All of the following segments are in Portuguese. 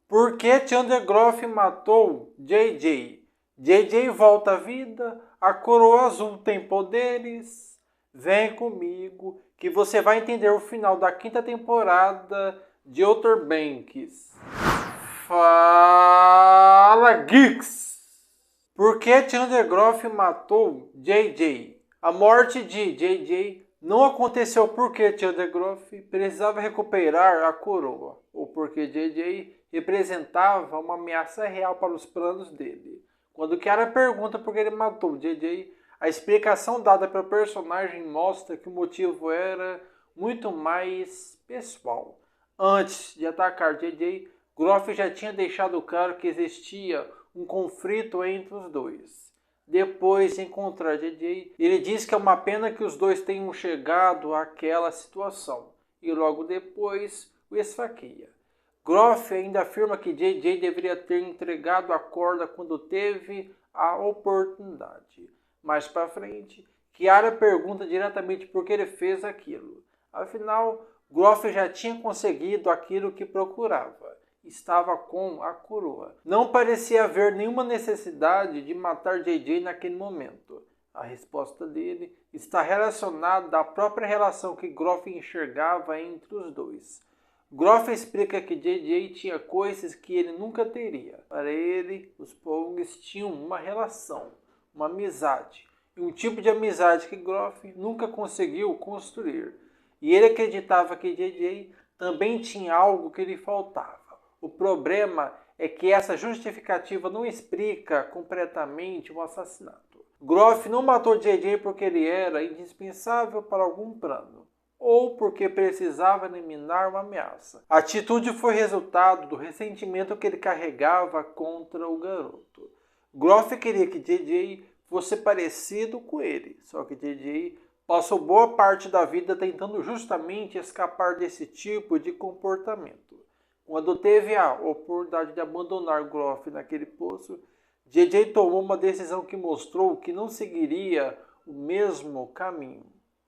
Por que Chandler Groff matou JJ? JJ volta à vida, a Coroa Azul tem poderes. Vem comigo que você vai entender o final da 5ª temporada de Outer Banks. Fala, Geeks! Por que Chandler Groff matou JJ? A morte de JJ não aconteceu porque Chandler Groff precisava recuperar a coroa, ou porque JJ representava uma ameaça real para os planos dele. Quando Kiara pergunta por que ele matou JJ, a explicação dada pelo personagem mostra que o motivo era muito mais pessoal. Antes de atacar JJ, Groff já tinha deixado claro que existia um conflito entre os dois. Depois de encontrar JJ, ele diz que é uma pena que os dois tenham chegado àquela situação, e logo depois o esfaqueia. Groff ainda afirma que JJ deveria ter entregado a corda quando teve a oportunidade. Mais para frente, Kiara pergunta diretamente por que ele fez aquilo. Afinal, Groff já tinha conseguido aquilo que procurava. Estava com a coroa. Não parecia haver nenhuma necessidade de matar JJ naquele momento. A resposta dele está relacionada à própria relação que Groff enxergava entre os dois. Groff explica que JJ tinha coisas que ele nunca teria. Para ele, os Pongs tinham uma relação, uma amizade, e um tipo de amizade que Groff nunca conseguiu construir. E ele acreditava que JJ também tinha algo que lhe faltava. O problema é que essa justificativa não explica completamente o assassinato. Groff não matou JJ porque ele era indispensável para algum plano, ou porque precisava eliminar uma ameaça. A atitude foi resultado do ressentimento que ele carregava contra o garoto. Groff queria que JJ fosse parecido com ele, só que JJ passou boa parte da vida tentando justamente escapar desse tipo de comportamento. Quando teve a oportunidade de abandonar Groff naquele poço, JJ tomou uma decisão que mostrou que não seguiria o mesmo caminho.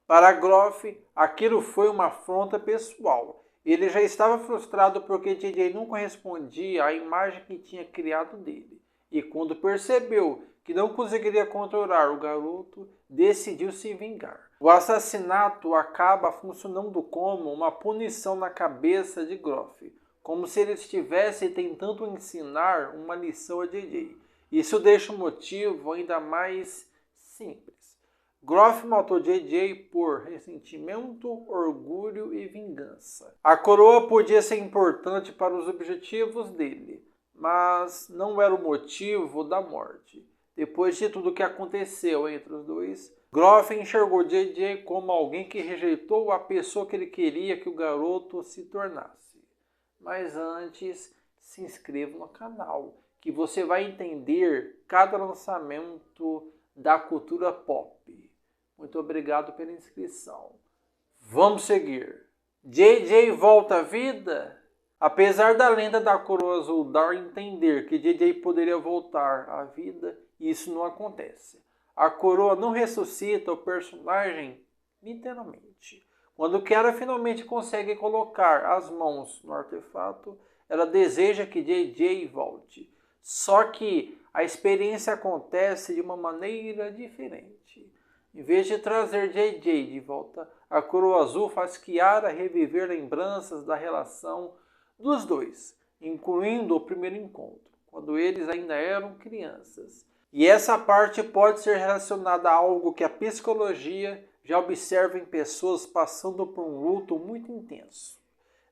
Para Groff, aquilo foi uma afronta pessoal. Ele já estava frustrado porque JJ não correspondia à imagem que tinha criado dele. E quando percebeu que não conseguiria controlar o garoto, decidiu se vingar. O assassinato acaba funcionando como uma punição na cabeça de Groff, como se ele estivesse tentando ensinar uma lição a JJ. Isso deixa o motivo ainda mais simples. Groff matou JJ por ressentimento, orgulho e vingança. A coroa podia ser importante para os objetivos dele, mas não era o motivo da morte. Depois de tudo que aconteceu entre os dois, Groff enxergou JJ como alguém que rejeitou a pessoa que ele queria que o garoto se tornasse. Mas antes, se inscreva no canal, que você vai entender cada lançamento da cultura pop. Muito obrigado pela inscrição. Vamos seguir. JJ volta à vida? Apesar da lenda da Coroa Azul dar a entender que JJ poderia voltar à vida, isso não acontece. A coroa não ressuscita o personagem literalmente. Quando Kiara finalmente consegue colocar as mãos no artefato, ela deseja que JJ volte. Só que a experiência acontece de uma maneira diferente. Em vez de trazer JJ de volta, a Coroa Azul faz Kiara reviver lembranças da relação dos dois, incluindo o primeiro encontro, quando eles ainda eram crianças. E essa parte pode ser relacionada a algo que a psicologia já observa em pessoas passando por um luto muito intenso.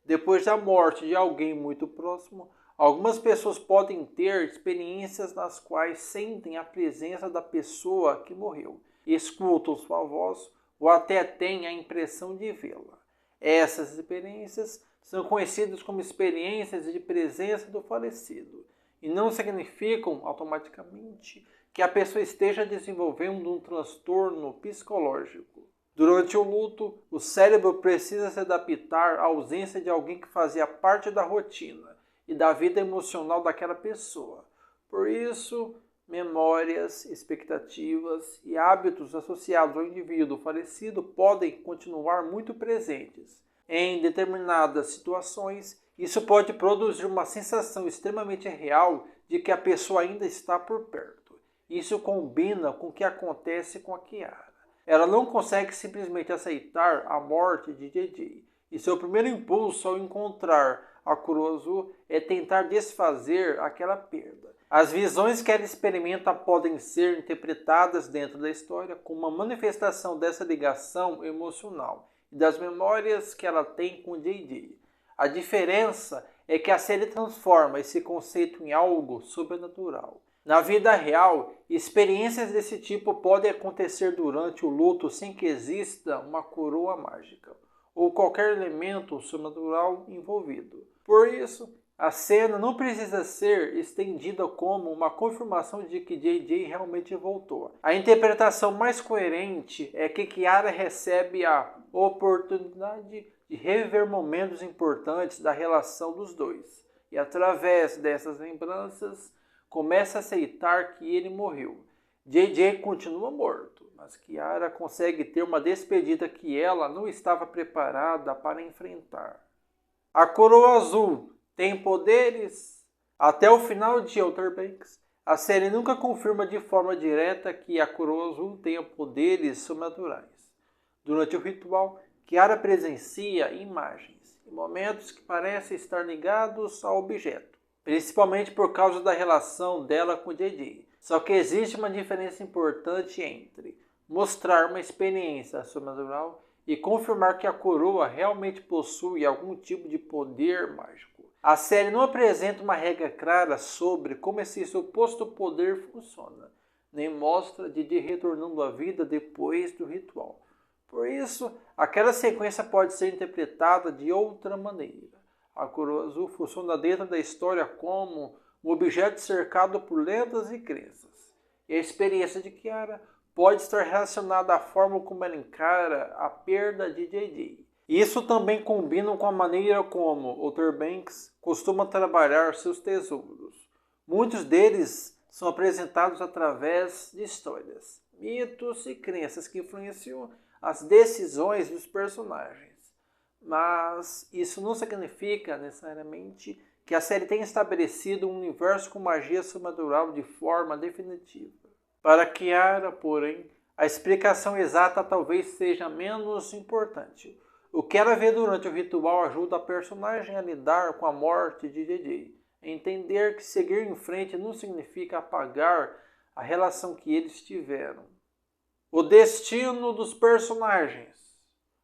Depois da morte de alguém muito próximo, algumas pessoas podem ter experiências nas quais sentem a presença da pessoa que morreu, escutam sua voz ou até têm a impressão de vê-la. Essas experiências são conhecidas como experiências de presença do falecido e não significam automaticamente que a pessoa esteja desenvolvendo um transtorno psicológico. Durante o luto, o cérebro precisa se adaptar à ausência de alguém que fazia parte da rotina e da vida emocional daquela pessoa. Por isso, memórias, expectativas e hábitos associados ao indivíduo falecido podem continuar muito presentes em determinadas situações Isso pode produzir uma sensação extremamente real de que a pessoa ainda está por perto. Isso combina com o que acontece com a Kiara. Ela não consegue simplesmente aceitar a morte de JJ. E seu primeiro impulso ao encontrar a Coroa Azul é tentar desfazer aquela perda. As visões que ela experimenta podem ser interpretadas dentro da história como uma manifestação dessa ligação emocional e das memórias que ela tem com JJ. A diferença é que a série transforma esse conceito em algo sobrenatural. Na vida real, experiências desse tipo podem acontecer durante o luto sem que exista uma coroa mágica ou qualquer elemento sobrenatural envolvido. Por isso, a cena não precisa ser estendida como uma confirmação de que JJ realmente voltou. A interpretação mais coerente é que Kiara recebe a oportunidade de reviver momentos importantes da relação dos dois. E através dessas lembranças, começa a aceitar que ele morreu. JJ continua morto, mas Kiara consegue ter uma despedida que ela não estava preparada para enfrentar. A Coroa Azul tem poderes? Até o final de Outer Banks, a série nunca confirma de forma direta que a Coroa Azul tenha poderes sobrenaturais. Durante o ritual, Kiara presencia imagens e momentos que parecem estar ligados ao objeto, principalmente por causa da relação dela com JJ. Só que existe uma diferença importante entre mostrar uma experiência sobrenatural e confirmar que a coroa realmente possui algum tipo de poder mágico. A série não apresenta uma regra clara sobre como esse suposto poder funciona, nem mostra JJ retornando à vida depois do ritual. Por isso, aquela sequência pode ser interpretada de outra maneira. A Coroa Azul funciona dentro da história como um objeto cercado por lendas e crenças. E a experiência de Kiara pode estar relacionada à forma como ela encara a perda de JJ. Isso também combina com a maneira como Outer Banks costuma trabalhar seus tesouros. Muitos deles são apresentados através de histórias, mitos e crenças que influenciam as decisões dos personagens. Mas isso não significa necessariamente que a série tenha estabelecido um universo com magia sobrenatural de forma definitiva. Para Kiara, porém, a explicação exata talvez seja menos importante. O que ela vê durante o ritual ajuda a personagem a lidar com a morte de JJ, a entender que seguir em frente não significa apagar a relação que eles tiveram. O destino dos personagens.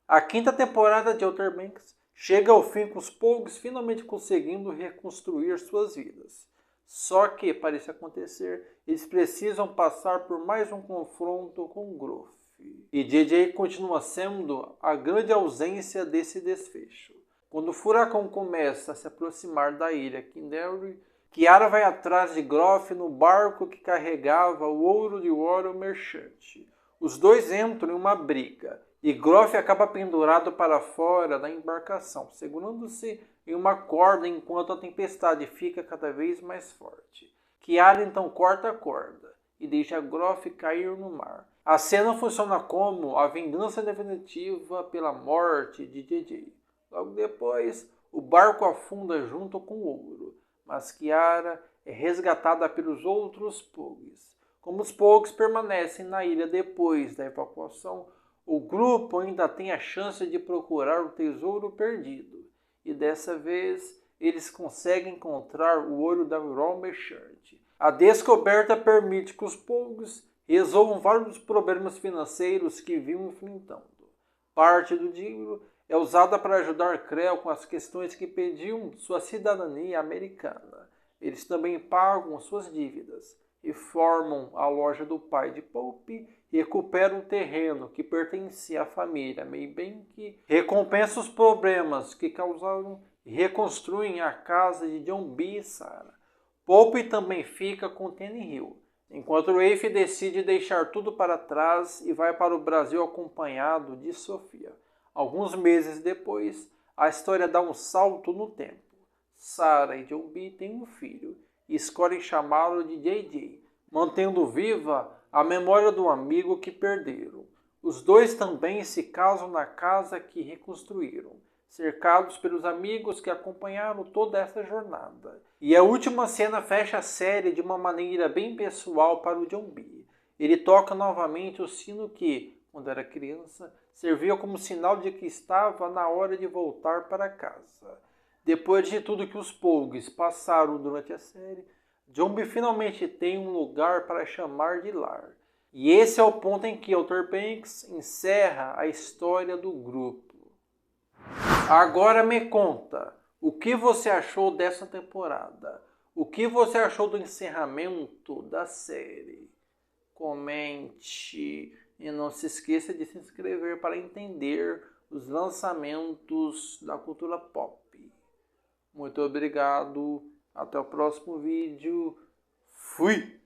A quinta temporada de Outer Banks chega ao fim com os Pogues finalmente conseguindo reconstruir suas vidas. Só que, para isso acontecer, eles precisam passar por mais um confronto com Growth. E JJ continua sendo a grande ausência desse desfecho. Quando o furacão começa a se aproximar da ilha Kindary, Kiara vai atrás de Growth no barco que carregava o ouro de Warrior Merchant. Os dois entram em uma briga e Growth acaba pendurado para fora da embarcação, segurando-se em uma corda enquanto a tempestade fica cada vez mais forte. Kiara então corta a corda e deixa Growth cair no mar. A cena funciona como a vingança definitiva pela morte de JJ. Logo depois, o barco afunda junto com o ouro, mas Kiara é resgatada pelos outros Pogues. Como os Pogues permanecem na ilha depois da evacuação, o grupo ainda tem a chance de procurar o tesouro perdido. E dessa vez, eles conseguem encontrar o ouro da Warrior Merchant. A descoberta permite que os Pogues resolvam vários problemas financeiros que vinham enfrentando. Parte do dinheiro é usada para ajudar Creel com as questões que pediam sua cidadania americana. Eles também pagam suas dívidas, reformam a loja do pai de Pope, recuperam o terreno que pertencia à família Maybank, recompensam os problemas que causaram e reconstruem a casa de John B. e Sarah. Pope também fica com Tenny Hill, enquanto Rafe decide deixar tudo para trás e vai para o Brasil acompanhado de Sofia. Alguns meses depois, a história dá um salto no tempo. Sarah e John B. têm um filho e escolhem chamá-lo de JJ, mantendo viva a memória do amigo que perderam. Os dois também se casam na casa que reconstruíram. cercados pelos amigos que acompanharam toda essa jornada. E a última cena fecha a série de uma maneira bem pessoal para o John B. Ele toca novamente o sino que, quando era criança, servia como sinal de que estava na hora de voltar para casa. Depois de tudo que os Pogues passaram durante a série, John B finalmente tem um lugar para chamar de lar. E esse é o ponto em que Outer Banks encerra a história do grupo. Agora me conta, o que você achou dessa temporada? O que você achou do encerramento da série? Comente e não se esqueça de se inscrever para entender os lançamentos da cultura pop. Muito obrigado, até o próximo vídeo. Fui!